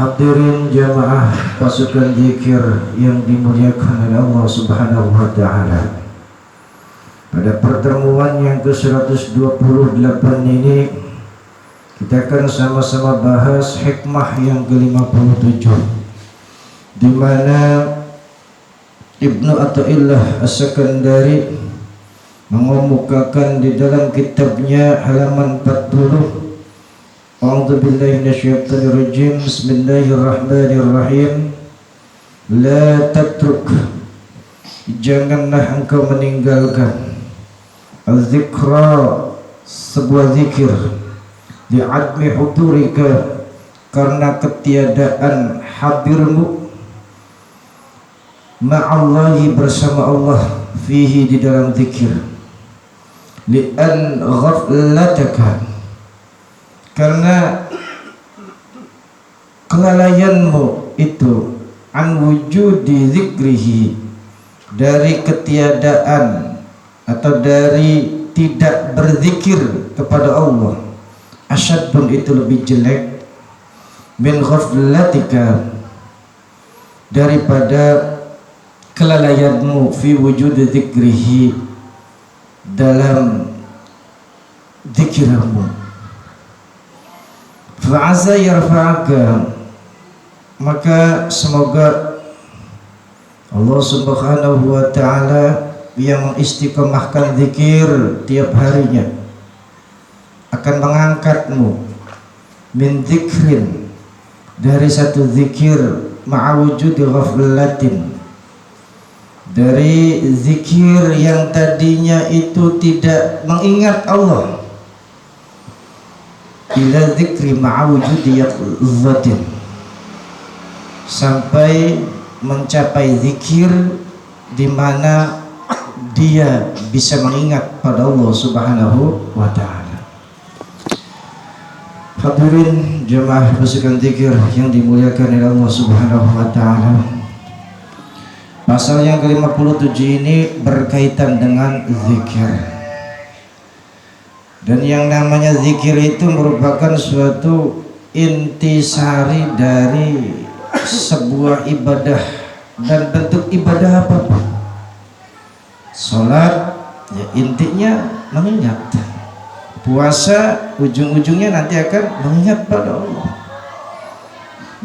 Hadirin jamaah pasukan zikir yang dimuliakan oleh Allah Subhanahu wa taala. Pada pertemuan yang ke-128 ini kita akan sama-sama bahas hikmah yang ke-57, di mana Ibnu Athaillah As-Sakandari mengemukakan di dalam kitabnya halaman 40. A'udzubillahi minasyaitonir rajim. Bismillahirrahmanirrahim. La tatruk, janganlah engkau meninggalkan al-zikra, sebuah zikir, li'admi hudurika, karena ketiadaan hadirmu, ma'allahi, bersama Allah, fihi, di dalam zikir, li'an ghaflataka, karena kelalaianmu itu, an wujudi zikrihi, dari ketiadaan atau dari tidak berzikir kepada Allah, asyadun, itu lebih jelek, min ghaflatika, daripada kelalaianmu, fi wujudi zikrihi, dalam zikirmu. Fa'asa yarfa'aka, maka semoga Allah Subhanahu wa ta'ala yang mengistiqomahkan zikir tiap harinya akan mengangkatmu, min zikrin, dari satu zikir, ma'awujudi ghaflatin, dari zikir yang tadinya itu tidak mengingat Allah, ila zikri ma'awujudi yaqzatin, sampai mencapai zikir di mana dia bisa mengingat pada Allah Subhanahu wa ta'ala. Hadirin jemaah pasukan zikir yang dimuliakan oleh Allah Subhanahu wa ta'ala, pasal yang ke-57 ini berkaitan dengan zikir. Dan yang namanya zikir itu merupakan suatu intisari dari sebuah ibadah, dan bentuk ibadah apapun. Sholat ya intinya mengingat, puasa ujung-ujungnya nanti akan mengingat pada Allah,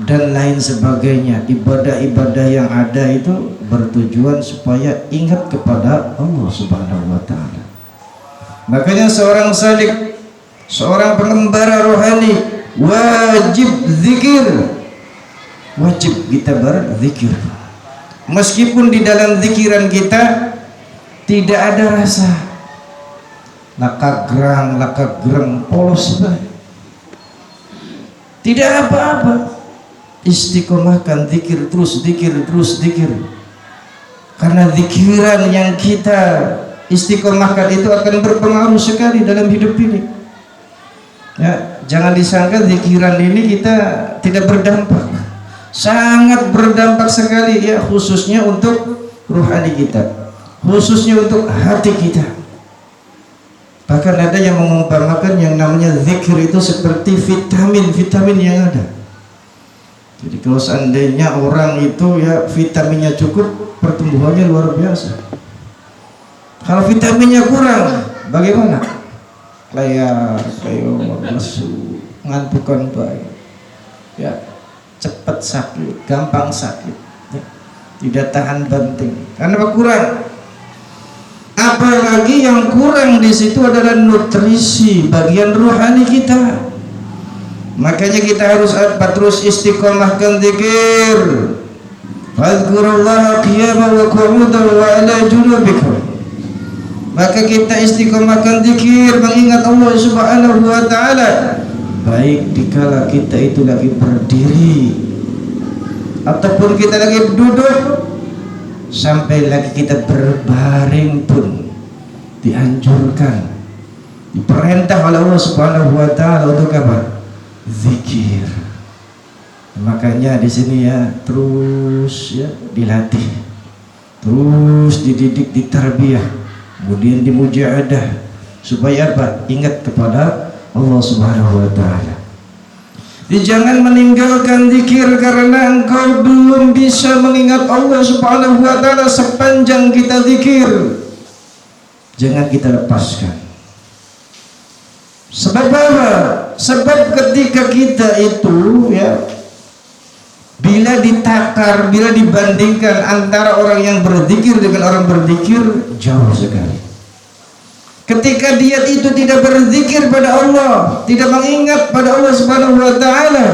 dan lain sebagainya. Ibadah-ibadah yang ada itu bertujuan supaya ingat kepada Allah Subhanahu wa ta'ala. Makanya seorang salik, seorang pengembara rohani, wajib zikir, wajib kita berzikir. Meskipun di dalam zikiran kita tidak ada rasa lakagrang polos, tidak apa-apa. Istiqomahkan zikir terus, zikir terus, zikir. Karena zikiran yang kita istiqomahkan itu akan berpengaruh sekali dalam hidup ini. Ya, jangan disangka zikiran ini kita tidak berdampak. Sangat berdampak sekali, ya, khususnya untuk rohani kita, khususnya untuk hati kita. Bahkan ada yang mengumpamakan yang namanya zikir itu seperti vitamin yang ada. Jadi kalau seandainya orang itu ya vitaminnya cukup, pertumbuhannya luar biasa. Kalau vitaminnya kurang, bagaimana? Kayak lesu, ngantukan baik, ya, cepat sakit, gampang sakit, ya, tidak tahan banting. Karena kurang. Apalagi yang kurang di situ adalah nutrisi bagian rohani kita. Makanya kita harus terus istiqomahkan zikir. Fadhkurullaha qiyaman wa qu'udan wa ala junubikum. Maka kita istiqomahkan zikir, mengingat Allah Subhanahu wa ta'ala, baik dikala kita itu lagi berdiri ataupun kita lagi duduk, sampai lagi kita berbaring pun dianjurkan, diperintah oleh Allah Subhanahu wa ta'ala untuk apa? Zikir. Makanya di sini ya terus ya dilatih, terus dididik, ditarbiyah, kemudian dimujahadah, supaya apa? Ingat kepada Allah Subhanahu wa ta'ala. Jangan meninggalkan zikir karena engkau belum bisa mengingat Allah Subhanahu wa taala sepanjang kita zikir. Jangan kita lepaskan. Sebab apa? Sebab ketika kita itu ya, bila ditakar, bila dibandingkan antara orang yang berzikir dengan orang berzikir, jauh sekali. Ketika dia itu tidak berzikir pada Allah, tidak mengingat pada Allah Subhanahu wa taala,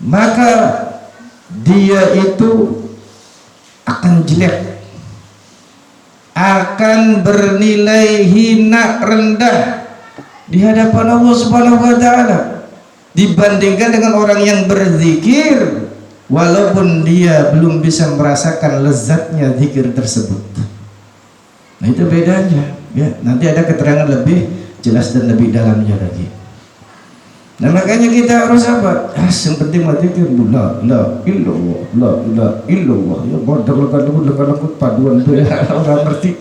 maka dia itu akan jelek, akan bernilai hina, rendah di hadapan Allah Subhanahu wa taala dibandingkan dengan orang yang berzikir walaupun dia belum bisa merasakan lezatnya zikir tersebut. Nah, itu bedanya. Ya, nanti ada keterangan lebih jelas dan lebih dalamnya lagi. Nah, makanya kita harus apa? Yang penting mati zikir, la illallah, la illallah. Ya, bodoh lekut paduan itu ya orang ngerti.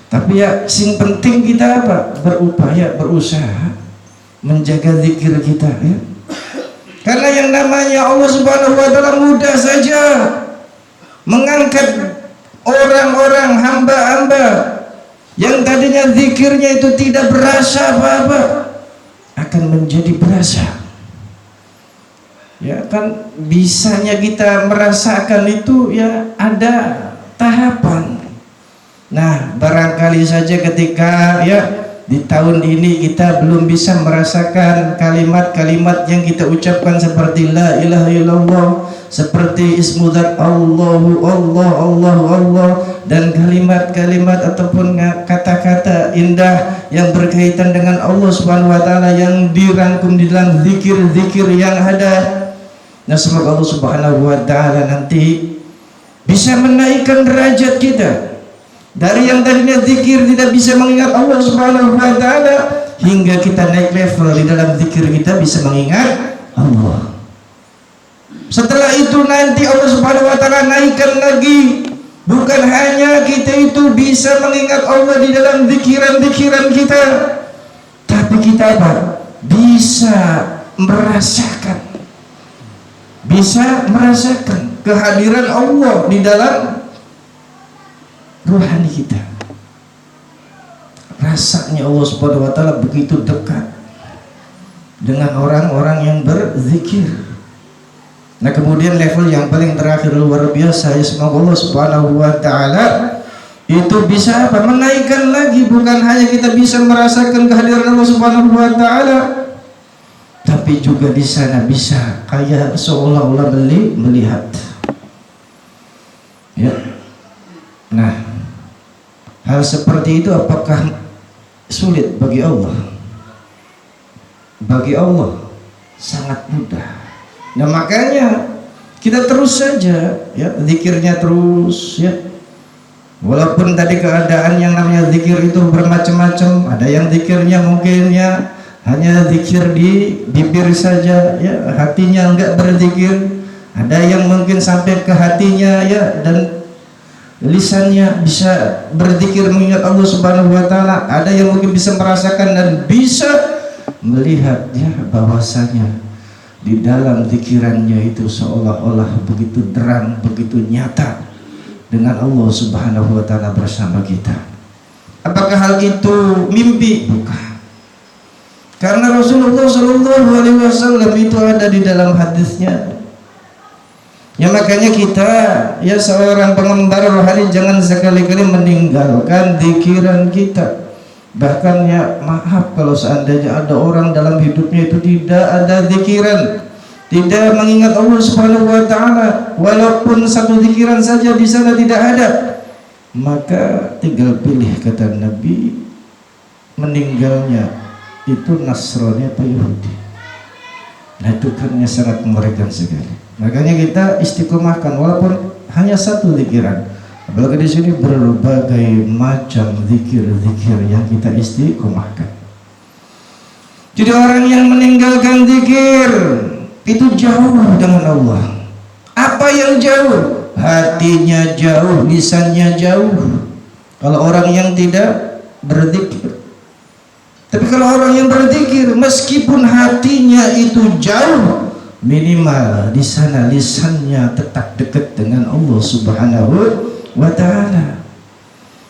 Tapi ya, sing penting kita apa? Berupaya, berusaha menjaga zikir kita ya. Karena yang namanya Allah Subhanahu wa taala mudah saja mengangkat orang-orang hamba-hamba yang tadinya zikirnya itu tidak berasa apa-apa akan menjadi berasa. Ya kan, bisanya kita merasakan itu ya ada tahapan. Nah, barangkali saja ketika ya di tahun ini kita belum bisa merasakan kalimat-kalimat yang kita ucapkan seperti la ilaha illallah, seperti ismu dzat Allahu Allah Allahu Allah, dan kalimat-kalimat ataupun kata-kata indah yang berkaitan dengan Allah Subhanahu wa taala yang dirangkum di dalam zikir-zikir yang ada. Nah, semoga Allah Subhanahu wa taala nanti bisa menaikkan derajat kita dari yang tadinya zikir tidak bisa mengingat Allah Subhanahu wa taala hingga kita naik level di dalam zikir kita bisa mengingat Allah. Setelah itu nanti Allah Subhanahu wa taala naikkan lagi, bukan hanya kita itu bisa mengingat Allah di dalam zikiran-zikiran kita, tapi kita apa? Bisa merasakan kehadiran Allah di dalam rohani kita. Rasanya Allah Subhanahu wa taala begitu dekat dengan orang-orang yang berzikir. Nah, kemudian level yang paling terakhir luar biasa ya, semoga Allah Subhanahu wa taala itu bisa apa? Menaikkan lagi, bukan hanya kita bisa merasakan kehadiran Allah Subhanahu wa taala, tapi juga di sana bisa kayak seolah-olah melihat. Ya. Nah, hal seperti itu apakah sulit bagi Allah? Bagi Allah sangat mudah. Nah, makanya kita terus saja ya zikirnya terus ya. Walaupun tadi keadaan yang namanya zikir itu bermacam-macam, ada yang zikirnya mungkin ya hanya zikir di bibir saja ya, hatinya enggak berzikir. Ada yang mungkin sampai ke hatinya ya dan lisannya bisa berzikir mengingat Allah Subhanahu wa taala. Ada yang mungkin bisa merasakan dan bisa melihat ya bahwasanya di dalam pikirannya itu seolah-olah begitu terang, begitu nyata dengan Allah Subhanahu wa taala bersama kita. Apakah hal itu mimpi? Bukan. Karena Rasulullah sallallahu alaihi wasallam itu ada di dalam hadisnya. Ya, makanya kita ya seorang pengembar rohani jangan sekali-kali meninggalkan pikiran kita. Bahkan ya maaf kalau seandainya ada orang dalam hidupnya itu tidak ada zikiran, tidak mengingat Allah Subhanahu wa taala, walaupun satu zikiran saja di sana tidak ada, maka tinggal pilih, kata Nabi, meninggalnya itu Nasrani atau Yahudi. Nah, itu kan sangat mengerikan sekali. Makanya kita istiqomahkan walaupun hanya satu zikiran. Apalagi di sini berbagai macam zikir-zikir yang kita istiqomahkan. Jadi orang yang meninggalkan zikir itu jauh dengan Allah. Apa yang jauh? Hatinya jauh, lisannya jauh. Kalau orang yang tidak berzikir, Tapi kalau orang yang berzikir meskipun hatinya itu jauh, minimal di sana lisannya tetap dekat dengan Allah Subhanahu wa taala.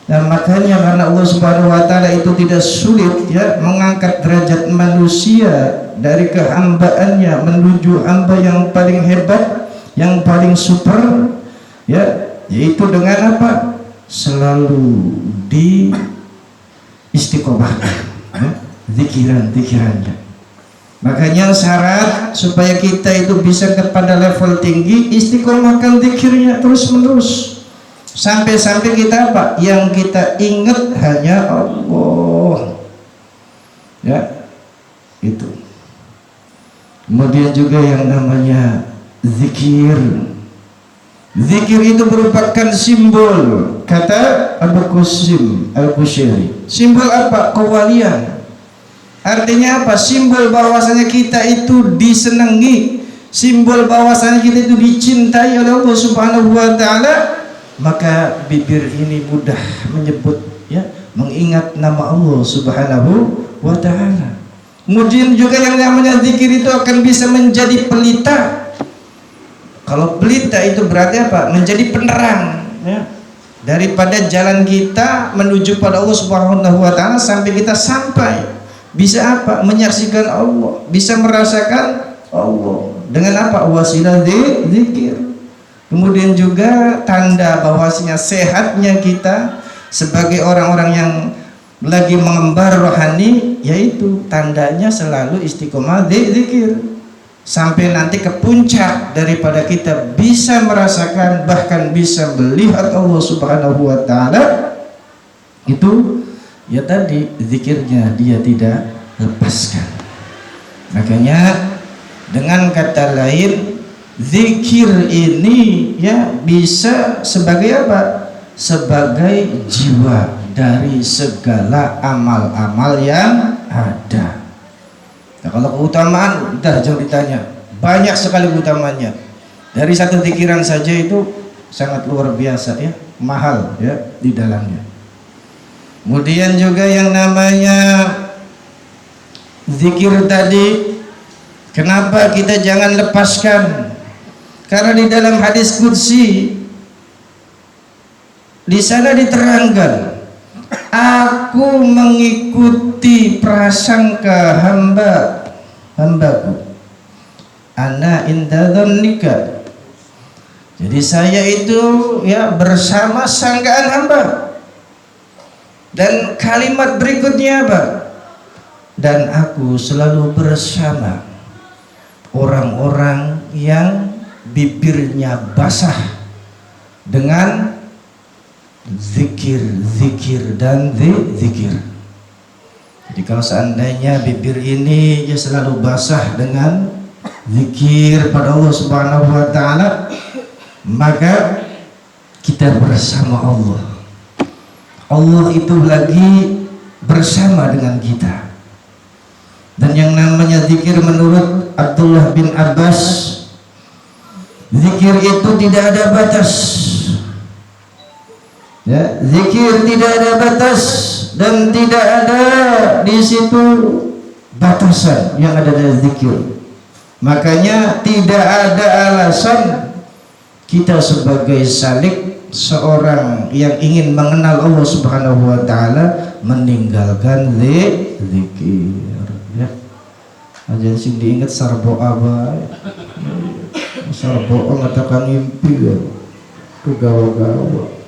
Dan makanya karena Allah Subhanahu wa taala itu tidak sulit ya mengangkat derajat manusia dari kehambaannya menuju hamba yang paling hebat, yang paling super ya, yaitu dengan apa? Selalu di istiqomahkan zikiran-zikirannya. Makanya syarat supaya kita itu bisa kepada level tinggi, istiqomahkan zikirnya terus menerus sampai-sampai kita apa? Yang kita ingat hanya Allah ya, itu. Kemudian juga yang namanya zikir. Zikir itu merupakan simbol, kata Abu Qasim Al-Qushayri. Simbol apa? Kewalian. Artinya apa? Simbol bahwasanya kita itu disenangi, simbol bahwasanya kita itu dicintai oleh Allah Subhanahu wa taala. Maka bibir ini mudah menyebut ya, mengingat nama Allah Subhanahu wa taala. Kemudian juga yang namanya zikir itu akan bisa menjadi pelita. Kalau pelita itu berarti apa? Menjadi penerang ya, daripada jalan kita menuju pada Allah Subhanahu wa taala sampai kita sampai bisa apa? Menyaksikan Allah, bisa merasakan Allah. Dengan apa? Wasilah zikir. Kemudian juga tanda bahwasanya sehatnya kita sebagai orang-orang yang lagi mengembar rohani, yaitu tandanya selalu istiqomah zikir. Sampai nanti ke puncak daripada kita bisa merasakan bahkan bisa melihat Allah Subhanahu wa taala, itu ya tadi zikirnya dia tidak lepaskan. Makanya dengan kata lain, zikir ini ya bisa sebagai apa? Sebagai jiwa dari segala amal-amal yang ada. Nah, kalau keutamaan udah jauh ditanya, banyak sekali keutamanya. Dari satu zikiran saja itu sangat luar biasa ya, mahal ya di dalamnya. Kemudian juga yang namanya zikir tadi, kenapa kita jangan lepaskan? Karena di dalam hadis qudsi di sana diterangkan, aku mengikuti prasangka hambaku, ana inda dzannika. Jadi saya itu ya bersama sangkaan hamba. Dan kalimat berikutnya apa? Dan aku selalu bersama orang-orang yang bibirnya basah dengan zikir dan zikir. Jadi kalau seandainya bibir ini ya selalu basah dengan zikir pada Allah Subhanahu wa taala, maka kita bersama Allah. Allah itu lagi bersama dengan kita. Dan yang namanya zikir menurut Abdullah bin Abbas, zikir itu tidak ada batas. Ya, zikir tidak ada batas dan tidak ada di situ batasan yang ada dari zikir. Makanya tidak ada alasan kita sebagai salik, seorang yang ingin mengenal Allah Subhanahu wa taala, meninggalkan zikir. Ya. Aja sing diingat sarbo aba. Sarbo mengatakan mimpi ya. Kegawa-gawa.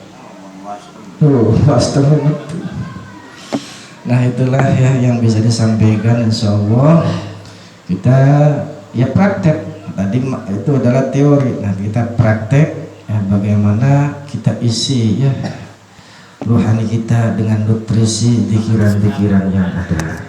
Nah itulah ya yang bisa disampaikan, insyaallah kita ya praktek. Tadi itu adalah teori, nah kita praktek ya, bagaimana kita isi ya rohani kita dengan nutrisi pikiran-pikiran yang ada.